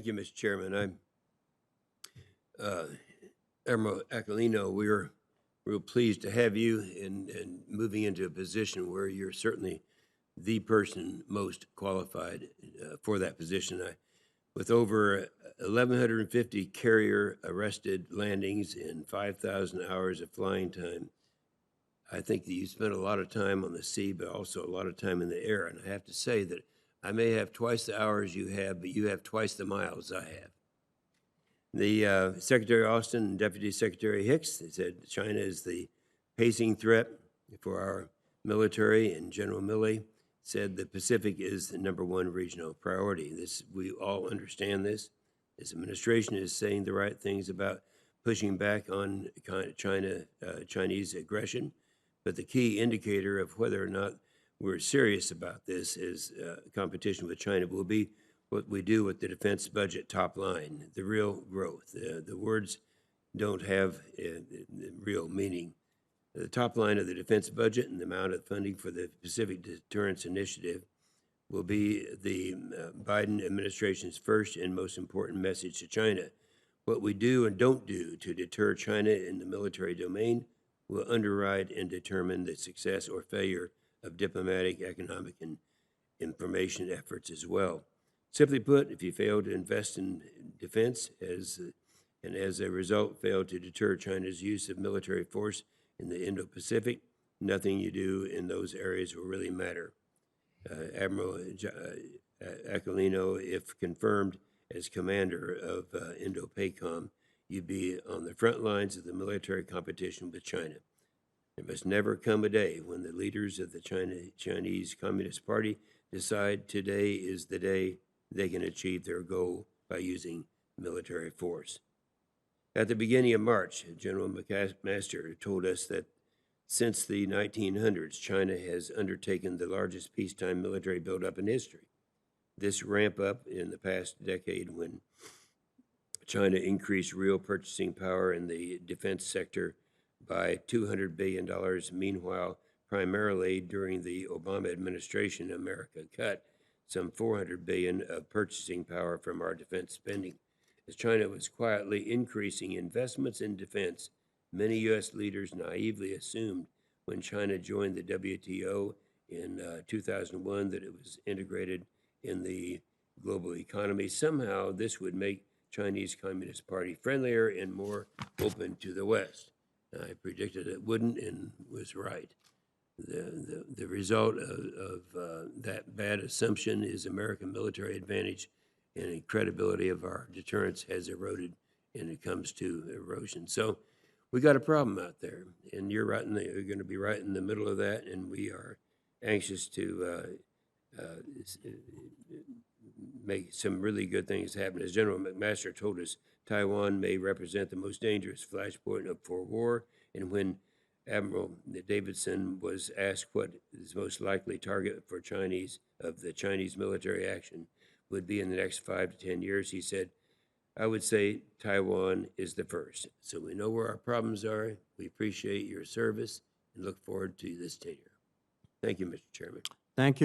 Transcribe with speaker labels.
Speaker 1: you, Mr. Chairman. I'm Admiral Aquilino. We're real pleased to have you and moving into a position where you're certainly the person most qualified for that position. With over 1,150 carrier arrested landings and 5,000 hours of flying time, I think that you spent a lot of time on the sea, but also a lot of time in the air. And I have to say that I may have twice the hours you have, but you have twice the miles I have. The Secretary Austin and Deputy Secretary Hicks said China is the pacing threat for our military, and General Milley said the Pacific is the #1 regional priority. We all understand this. This administration is saying the right things about pushing back on Chinese aggression, but the key indicator of whether or not we're serious about this is competition with China will be what we do with the defense budget top line, the real growth. The words don't have real meaning. The top line of the defense budget and the amount of funding for the Pacific Deterrence Initiative will be the Biden administration's first and most important message to China. What we do and don't do to deter China in the military domain will underwrite and determine the success or failure of diplomatic, economic, and information efforts as well. Simply put, if you fail to invest in defense and as a result fail to deter China's use of military force in the Indo-Pacific, nothing you do in those areas will really matter. Admiral Aquilino, if confirmed as commander of INDOPACOM, you'd be on the front lines of the military competition with China. There must never come a day when the leaders of the Chinese Communist Party decide today is the day they can achieve their goal by using military force. At the beginning of March, General McMaster told us that since the 1900s, China has undertaken the largest peacetime military buildup in history. This ramp up in the past decade when China increased real purchasing power in the defense sector by $200 billion. Meanwhile, primarily during the Obama administration, America cut some $400 billion of purchasing power from our defense spending. As China was quietly increasing investments in defense, many U.S. leaders naively assumed when China joined the WTO in 2001 that it was integrated in the global economy. Somehow this would make Chinese Communist Party friendlier and more open to the West. I predicted it wouldn't and was right. The result of that bad assumption is American military advantage and the credibility of our deterrence has eroded, and it comes to erosion. So we got a problem out there, and you're going to be right in the middle of that, and we are anxious to make some really good things happen. As General McMaster told us, Taiwan may represent the most dangerous flashpoint for war, and when Admiral Davidson was asked what is most likely target for the Chinese military action would be in the next 5 to 10 years, he said, I would say Taiwan is the first. So we know where our problems are. We appreciate your service and look forward to this tenure. Thank you, Mr. Chairman.
Speaker 2: Thank you.